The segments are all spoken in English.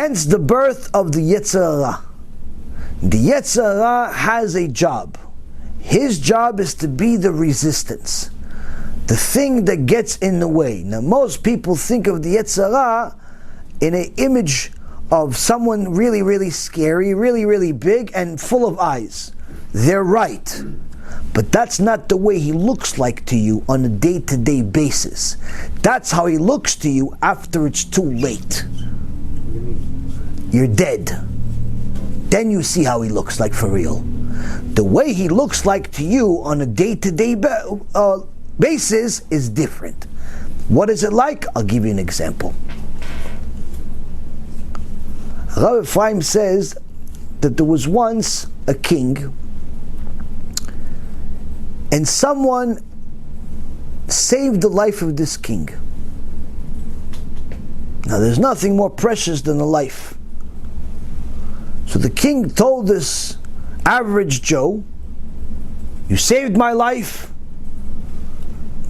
Hence the birth of the Yetzer Hara. The Yetzer Hara has a job. His job is to be the resistance, the thing that gets in the way. Now most people think of the Yetzer Hara in an image of someone really, really scary, really, really big and full of eyes. They're right. But that's not the way he looks like to you on a day-to-day basis. That's how he looks to you after it's too late. You're dead. Then you see how he looks like for real. The way he looks like to you on a day-to-day basis is different. What is it like? I'll give you an example. Rabbi Ephraim says that there was once a king, and someone saved the life of this king. Now there's nothing more precious than a life. So the king told this average Joe, you saved my life.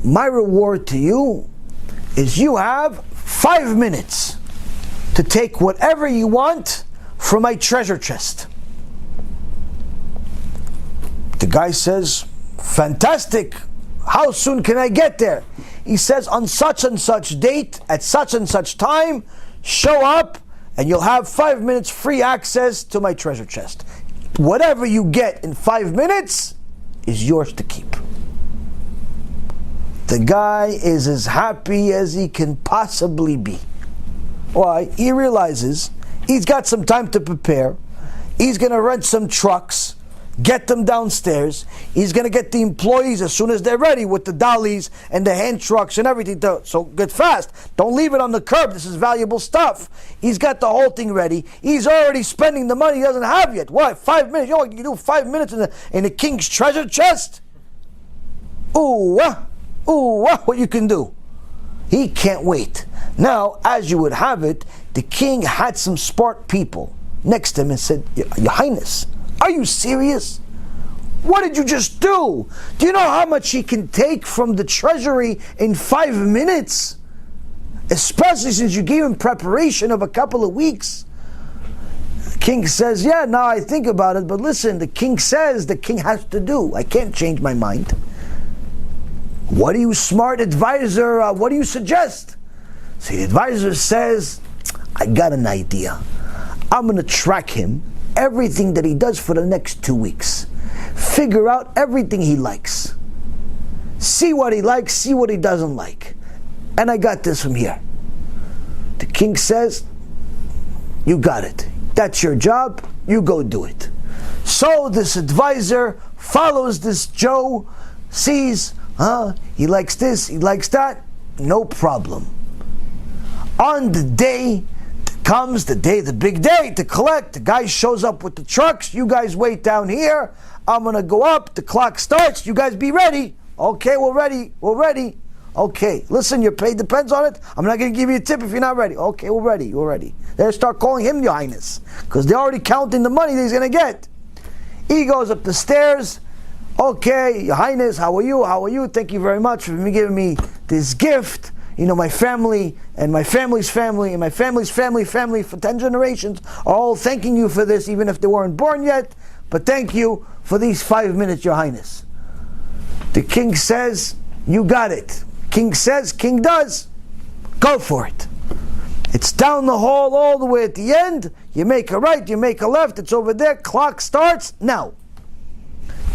My reward to you is you have 5 minutes to take whatever you want from my treasure chest. The guy says, fantastic. How soon can I get there? He says, on such and such date, at such and such time, show up and you'll have 5 minutes free access to my treasure chest. Whatever you get in 5 minutes is yours to keep. The guy is as happy as he can possibly be. Why? He realizes he's got some time to prepare. He's going to rent some trucks, get them downstairs. He's going to get the employees as soon as they're ready with the dollies and the hand trucks and everything. So get fast. Don't leave it on the curb. This is valuable stuff. He's got the whole thing ready. He's already spending the money he doesn't have yet. What? 5 minutes? You know what you can do? 5 minutes in the king's treasure chest? What you can do? He can't wait. Now, as you would have it, the king had some smart people next to him and said, Your Highness, are you serious? What did you just do? Do you know how much he can take from the treasury in 5 minutes? Especially since you gave him preparation of a couple of weeks. The king says, yeah, now I think about it, but listen, the king says the king has to do. I can't change my mind. What do you, smart advisor, what do you suggest? So the advisor says, I got an idea. I'm going to track him, everything that he does for the next 2 weeks. Figure out everything he likes. See what he likes, see what he doesn't like. And I got this from here. The king says, you got it. That's your job, you go do it. So this advisor follows this Joe, sees, he likes this, he likes that, no problem. On the day comes the big day to collect, the guy shows up with the trucks, you guys wait down here, I'm going to go up, the clock starts, you guys be ready. Okay, we're ready. Okay, listen, your pay depends on it. I'm not going to give you a tip if you're not ready. Okay, we're ready. They start calling him Your Highness, because they're already counting the money that he's going to get. He goes up the stairs. Okay, Your Highness, how are you? Thank you very much for giving me this gift. You know, my family and my family's family and my family's family for 10 generations are all thanking you for this, even if they weren't born yet. But thank you for these 5 minutes, Your Highness. The king says, you got it. King says, king does. Go for it. It's down the hall all the way at the end. You make a right, you make a left. It's over there. Clock starts now.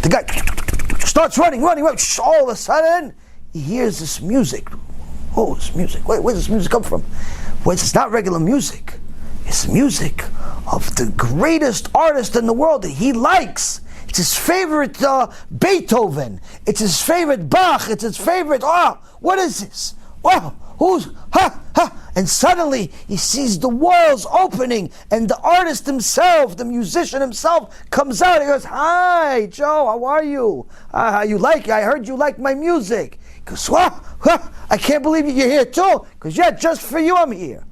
The guy starts running. All of a sudden, he hears this music. Oh, this music. Wait, where's this music come from? It's not regular music. It's music of the greatest artist in the world that he likes. It's his favorite Beethoven. It's his favorite Bach. It's his favorite, what is this? Wow, and suddenly he sees the walls opening and the artist himself, the musician himself, comes out. He goes, hi, Joe, how are you? I heard you like my music. He goes, I can't believe you're here too. Because yeah, just for you I'm here.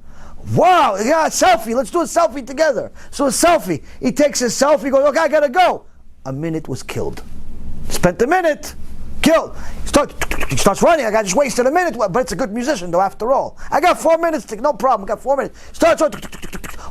Wow, yeah, a selfie. Let's do a selfie together. So a selfie. He takes a selfie, goes, okay, I gotta go. A minute was killed. Spent a minute, killed. He starts running. I just wasted a minute, but it's a good musician though. After all, I got 4 minutes. No problem. I got 4 minutes. Starts running.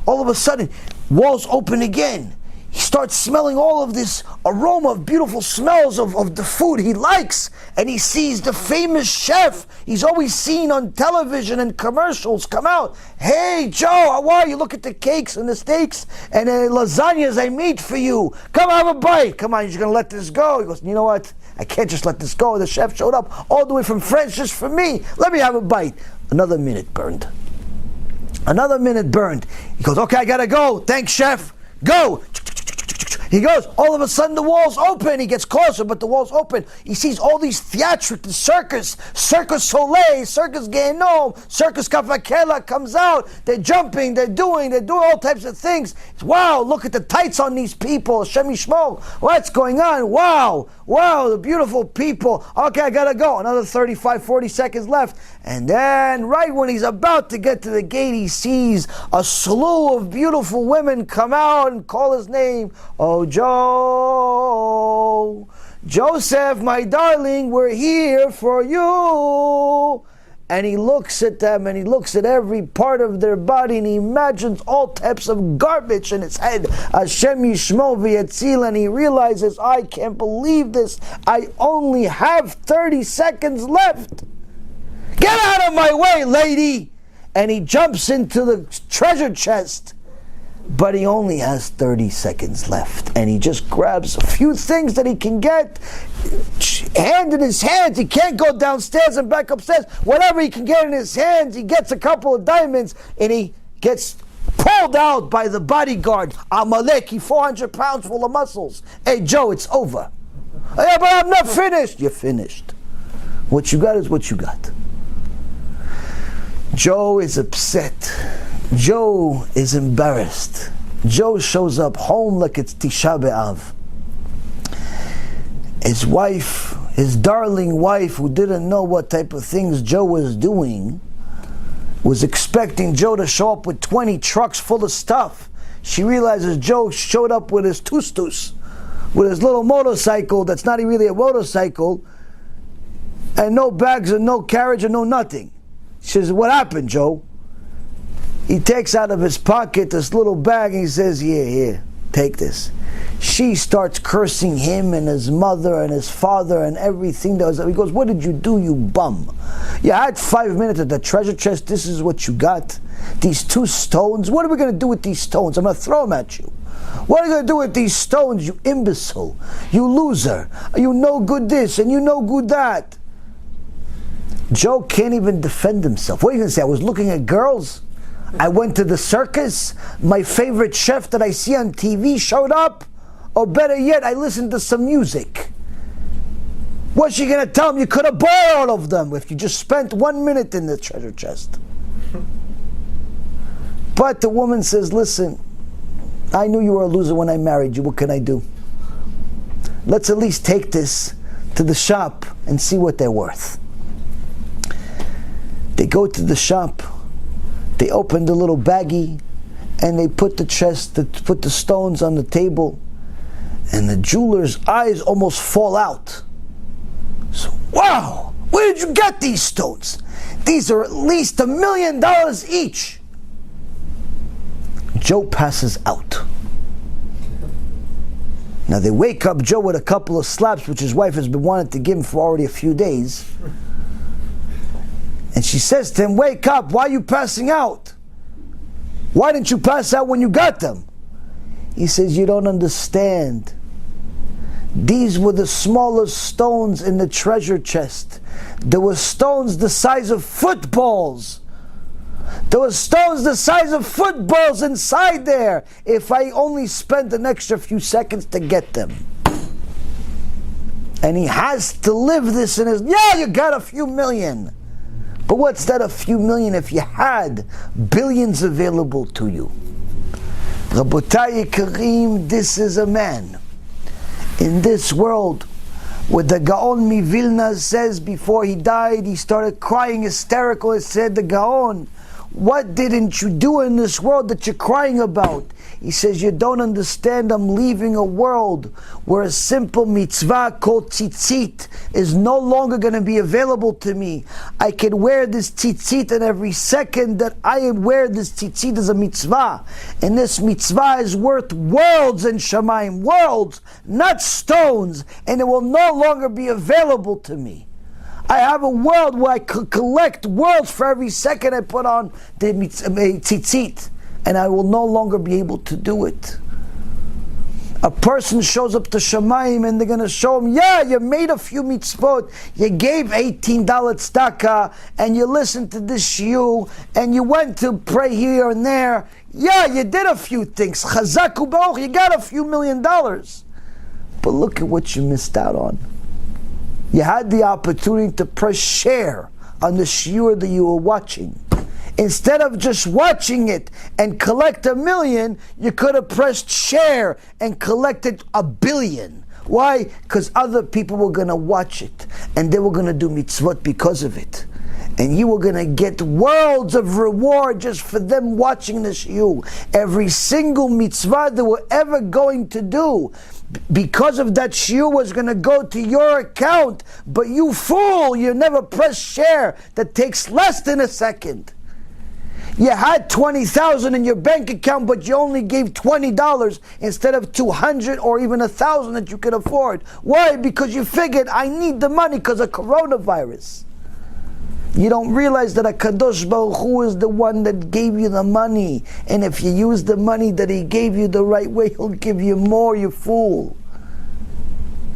All of a sudden, walls open again. He starts smelling all of this aroma of beautiful smells of the food he likes. And he sees the famous chef he's always seen on television and commercials come out. Hey, Joe, how are you? Look at the cakes and the steaks and the lasagnas I made for you. Come have a bite. Come on, you're going to let this go? He goes, you know what? I can't just let this go. The chef showed up all the way from France just for me. Let me have a bite. Another minute burned. Another minute burned. He goes, okay, I got to go. Thanks, chef. Go. He goes, all of a sudden the walls open. He gets closer, but the walls open. He sees all these theatrics, circus Soleil, circus Gehenom, circus Kafakela comes out. They're jumping, they're doing all types of things. Wow, look at the tights on these people. Shem Yishmo, what's going on? Wow, the beautiful people. Okay, I gotta go. Another 35, 40 seconds left. And then, right when he's about to get to the gate, he sees a slew of beautiful women come out and call his name. Oh, Joe, Joseph, my darling, we're here for you. And he looks at them and he looks at every part of their body and he imagines all types of garbage in his head. Hashem Yishmo v'yatzil, and he realizes, I can't believe this. I only have 30 seconds left. Get out of my way, lady! And he jumps into the treasure chest. But he only has 30 seconds left. And he just grabs a few things that he can get. Hand in his hands. He can't go downstairs and back upstairs. Whatever he can get in his hands, he gets a couple of diamonds. And he gets pulled out by the bodyguard. Amaleki, 400 pounds full of muscles. Hey, Joe, it's over. Yeah, but I'm not finished. You're finished. What you got is what you got. Joe is upset. Joe is embarrassed. Joe shows up home like it's Tisha B'Av. His wife, his darling wife, who didn't know what type of things Joe was doing, was expecting Joe to show up with 20 trucks full of stuff. She realizes Joe showed up with his tustus, with his little motorcycle that's not really a motorcycle, and no bags and no carriage and no nothing. She says, what happened, Joe? He takes out of his pocket this little bag and he says, here, take this. She starts cursing him and his mother and his father and everything that was. He goes, what did you do, you bum? You had 5 minutes at the treasure chest. This is what you got. These 2 stones. What are we going to do with these stones? I'm going to throw them at you. What are you going to do with these stones, you imbecile? You loser. You no good this and you no good that. Joe can't even defend himself. What are you going to say? I was looking at girls. I went to the circus. My favorite chef that I see on TV showed up. Or better yet, I listened to some music. What's she going to tell him? You could have bought all of them if you just spent 1 minute in the treasure chest. But the woman says, listen, I knew you were a loser when I married you. What can I do? Let's at least take this to the shop and see what they're worth. They go to the shop, they open the little baggie, and they put the chest, put the stones on the table, and the jeweler's eyes almost fall out. So, wow, where did you get these stones? These are at least $1 million each. Joe passes out. Now they wake up Joe with a couple of slaps, which his wife has been wanting to give him for already a few days. And she says to him, wake up, why are you passing out? Why didn't you pass out when you got them? He says, you don't understand. These were the smallest stones in the treasure chest. There were stones the size of footballs. There were stones the size of footballs inside there if I only spent an extra few seconds to get them. And he has to live this in his, yeah, you got a few million. But what's that, a few million, if you had billions available to you? Rabotai Karim, this is a man in this world where the Gaon Mivilna says before he died, he started crying hysterical. He said, the Gaon, What didn't you do in this world that you're crying about? He says, you don't understand, I'm leaving a world where a simple mitzvah called tzitzit is no longer going to be available to me. I can wear this tzitzit, and every second that I wear this tzitzit is a mitzvah. And this mitzvah is worth worlds in Shamayim, worlds, not stones, and it will no longer be available to me. I have a world where I could collect worlds for every second I put on the tzitzit, and I will no longer be able to do it. A person shows up to Shamayim and they're going to show him, yeah, you made a few mitzvot, you gave $18 tzedakah, and you listened to this shiur, and you went to pray here and there. Yeah, you did a few things. Chazak u'baruch, you got a few $1 million. But look at what you missed out on. You had the opportunity to press share on the shiur that you were watching. Instead of just watching it and collect $1 million, you could have pressed share and collected $1 billion. Why? Because other people were going to watch it, and they were going to do mitzvot because of it. And you were going to get worlds of reward just for them watching the shiur. Every single mitzvah they were ever going to do, because of that shiur, was going to go to your account. But you fool, you never press share. That takes less than a second. You had $20,000 in your bank account, but you only gave $20 instead of $200 or even $1,000 that you could afford. Why? Because you figured, I need the money because of coronavirus. You don't realize that HaKadosh Baruch Hu is the one that gave you the money. And if you use the money that He gave you the right way, He'll give you more, you fool.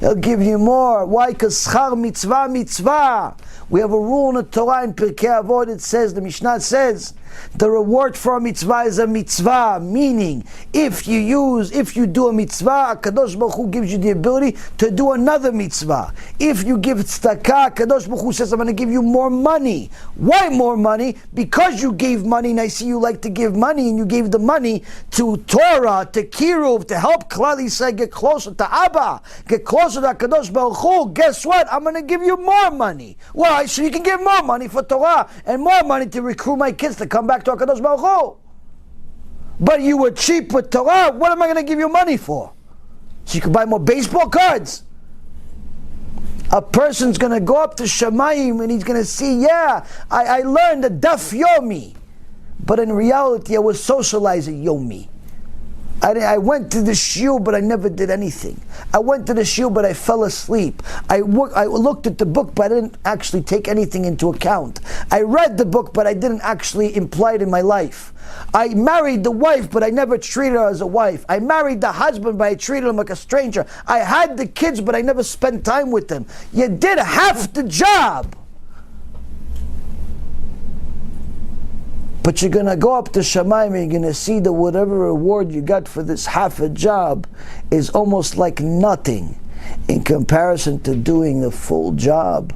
He'll give you more. Why? Because schar mitzvah, mitzvah. We have a rule in the Torah in Pirkei Avot. It says, the Mishnah says, the reward for a mitzvah is a mitzvah. Meaning, if you do a mitzvah, HaKadosh Baruch Hu gives you the ability to do another mitzvah. If you give tzedakah, HaKadosh Baruch Hu says, I'm going to give you more money. Why more money? Because you gave money, and I see you like to give money, and you gave the money to Torah, to Kiruv, to help Klal Yisrael get closer to HaBa, get closer to HaKadosh Baruch Hu. Guess what? I'm going to give you more money. Why? So you can give more money for Torah, and more money to recruit my kids to come back to HaKadosh Baruch Hu. But you were cheap with Torah. What am I going to give you money for? So you can buy more baseball cards? A person's going to go up to Shamayim and he's going to see, yeah, I learned the Daf Yomi. But in reality, I was socializing Yomi. I went to the shiur, but I never did anything. I went to the shiur, but I fell asleep. I looked at the book, but I didn't actually take anything into account. I read the book, but I didn't actually imply it in my life. I married the wife, but I never treated her as a wife. I married the husband, but I treated him like a stranger. I had the kids, but I never spent time with them. You did half the job. But you're going to go up to Shamayim and you're going to see that whatever reward you got for this half a job is almost like nothing in comparison to doing a full job.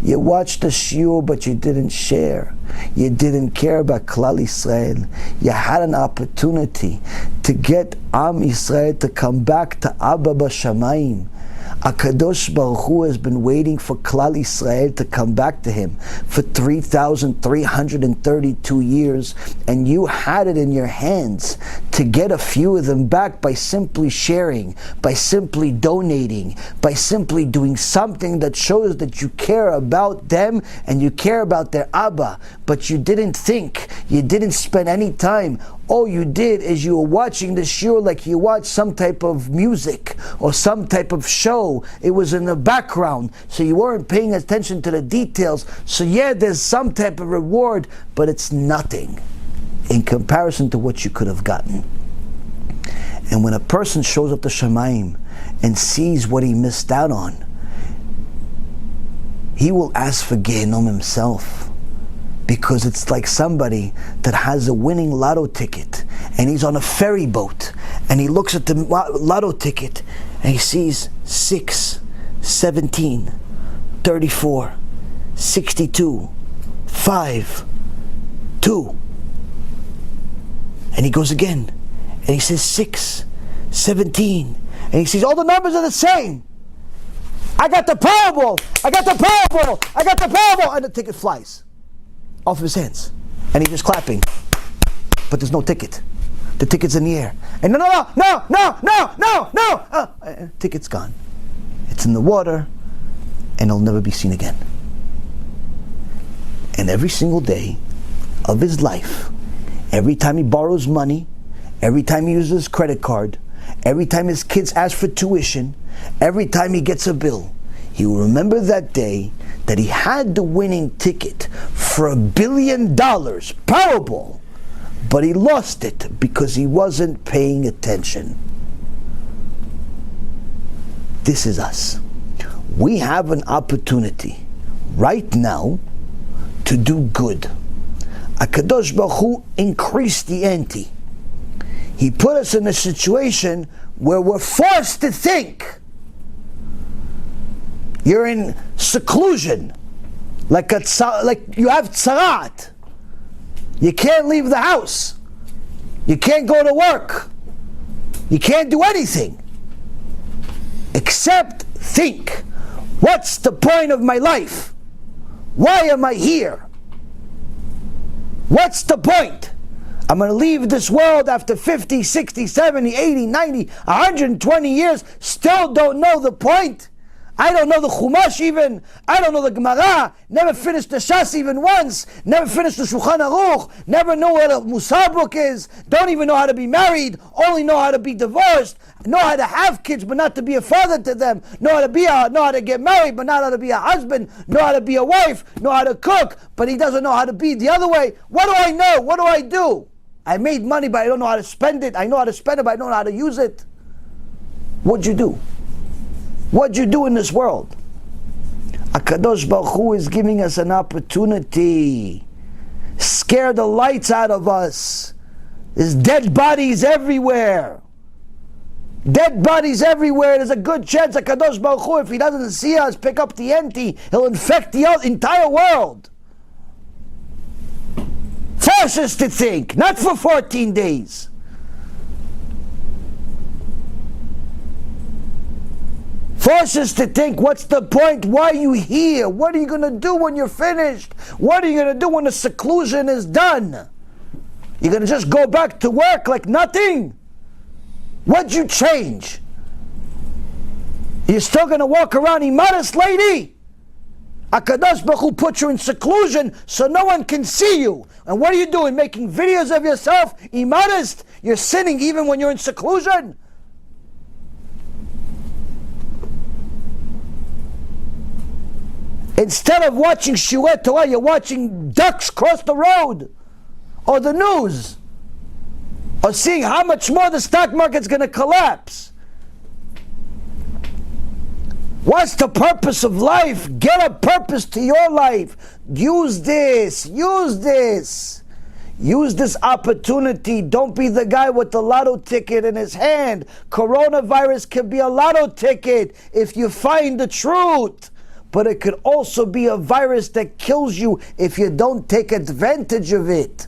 You watched the shiur, but you didn't share. You didn't care about Klal Yisrael. You had an opportunity to get Am Yisrael to come back to Abba B'Shamayim. HaKadosh Baruch Hu has been waiting for Klal Yisrael to come back to Him for 3,332 years, and you had it in your hands to get a few of them back by simply sharing, by simply donating, by simply doing something that shows that you care about them and you care about their Abba. But you didn't think, you didn't spend any time. All you did is you were watching the shiur like you watch some type of music or some type of show. It was in the background, so you weren't paying attention to the details. So yeah, there's some type of reward, but it's nothing in comparison to what you could have gotten. And when a person shows up to Shamayim and sees what he missed out on, he will ask for Gehenom himself. Because it's like somebody that has a winning lotto ticket and he's on a ferry boat and he looks at the lotto ticket and he sees 6, 17, 34, 62, 5, 2. And he goes again and he says 6, 17, and he sees all the numbers are the same. I got the Powerball! I got the Powerball! I got the Powerball! And the ticket flies off his hands. And he's just clapping. But there's no ticket. The ticket's in the air. And no, ticket's gone. It's in the water, and it'll never be seen again. And every single day of his life, every time he borrows money, every time he uses his credit card, every time his kids ask for tuition, every time he gets a bill, he will remember that day that he had the winning ticket for $1 billion, Powerball, but he lost it because he wasn't paying attention. This is us. We have an opportunity right now to do good. HaKadosh Baruch Hu increased the ante. He put us in a situation where we're forced to think. You're in seclusion, like you have tzarat. You can't leave the house. You can't go to work. You can't do anything except think. What's the point of my life? Why am I here? What's the point? I'm going to leave this world after 50, 60, 70, 80, 90, 120 years, still don't know the point. I don't know the Chumash even. I don't know the Gemara. Never finished the Shas even once. Never finished the Shulchan Aruch. Never know what a Musar book is. Don't even know how to be married. Only know how to be divorced. Know how to have kids, but not to be a father to them. Know how to get married, but not how to be a husband. Know how to be a wife. Know how to cook, but he doesn't know how to be the other way. What do I know? What do I do? I made money, but I don't know how to spend it. I know how to spend it, but I don't know how to use it. What'd you do? What'd you do in this world? HaKadosh Baruch Hu is giving us an opportunity. Scare the lights out of us. There's dead bodies everywhere. Dead bodies everywhere. There's a good chance HaKadosh Baruch Hu, if he doesn't see us pick up the ante, he'll infect the entire world. Force us to think, not for 14 days. Force us to think, what's the point? Why are you here? What are you going to do when you're finished? What are you going to do when the seclusion is done? You're going to just go back to work like nothing? What'd you change? You're still going to walk around immodest, lady? HaKadosh Baruch Hu put you in seclusion so no one can see you. And what are you doing? Making videos of yourself immodest? You're sinning even when you're in seclusion? Instead of watching Shiuret Torah, you're watching ducks cross the road, or the news, or seeing how much more the stock market's going to collapse. What's the purpose of life? Get a purpose to your life. Use this. Use this. Use this opportunity. Don't be the guy with the lotto ticket in his hand. Coronavirus can be a lotto ticket if you find the truth. But it could also be a virus that kills you if you don't take advantage of it.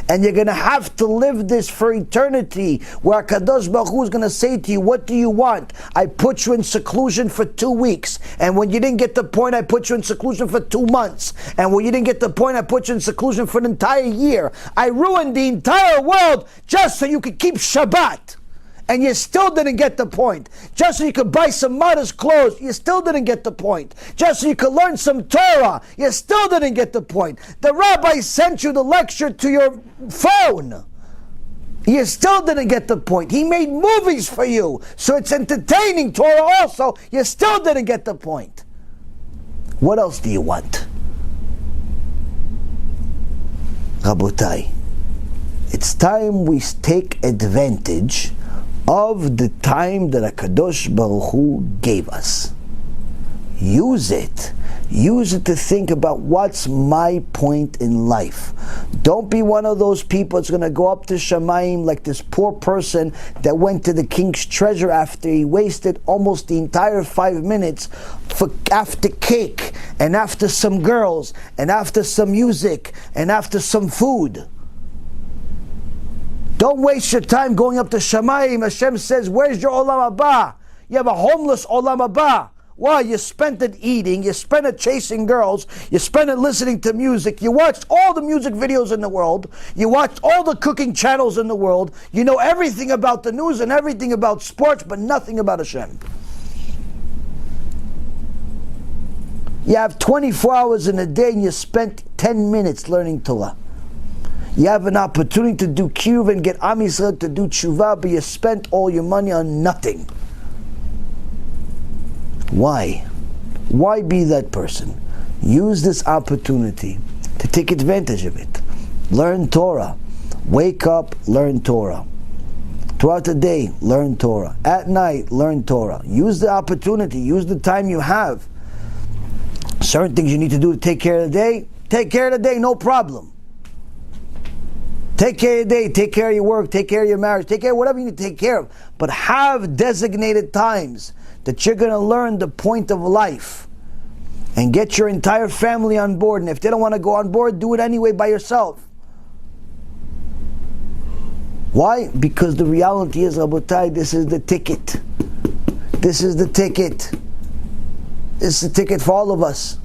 And you're going to have to live this for eternity, where HaKadosh Baruch Hu is going to say to you, what do you want? I put you in seclusion for 2 weeks. And when you didn't get the point, I put you in seclusion for 2 months. And when you didn't get the point, I put you in seclusion for an entire year. I ruined the entire world just so you could keep Shabbat. And you still didn't get the point. Just so you could buy some modest clothes, you still didn't get the point. Just so you could learn some Torah, you still didn't get the point. The rabbi sent you the lecture to your phone. You still didn't get the point. He made movies for you, so it's entertaining Torah also. You still didn't get the point. What else do you want? Rabotai, it's time we take advantage of the time that HaKadosh Baruch Hu gave us. Use it. Use it to think about what's my point in life. Don't be one of those people that's going to go up to Shamayim like this poor person that went to the king's treasure after he wasted almost the entire 5 minutes after cake, and after some girls, and after some music, and after some food. Don't waste your time going up to Shamayim. Hashem says, where's your Olam HaBa? You have a homeless Olam HaBa. Why? You spent it eating, you spent it chasing girls, you spent it listening to music, you watched all the music videos in the world, you watched all the cooking channels in the world, you know everything about the news and everything about sports, but nothing about Hashem. You have 24 hours in a day and you spent 10 minutes learning Torah. You have an opportunity to do Kiruv and get Am Yisrael to do TeShuva, but you spent all your money on nothing. Why? Why be that person? Use this opportunity to take advantage of it. Learn Torah. Wake up, learn Torah. Throughout the day, learn Torah. At night, learn Torah. Use the opportunity. Use the time you have. Certain things you need to do to take care of the day, take care of the day, no problem. Take care of your day, take care of your work, take care of your marriage, take care of whatever you need to take care of. But have designated times that you're going to learn the point of life and get your entire family on board. And if they don't want to go on board, do it anyway by yourself. Why? Because the reality is, Rabotai, this is the ticket. This is the ticket. This is the ticket for all of us.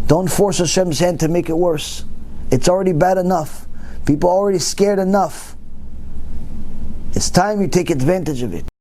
Don't force Hashem's hand to make it worse. It's already bad enough. People are already scared enough. It's time you take advantage of it.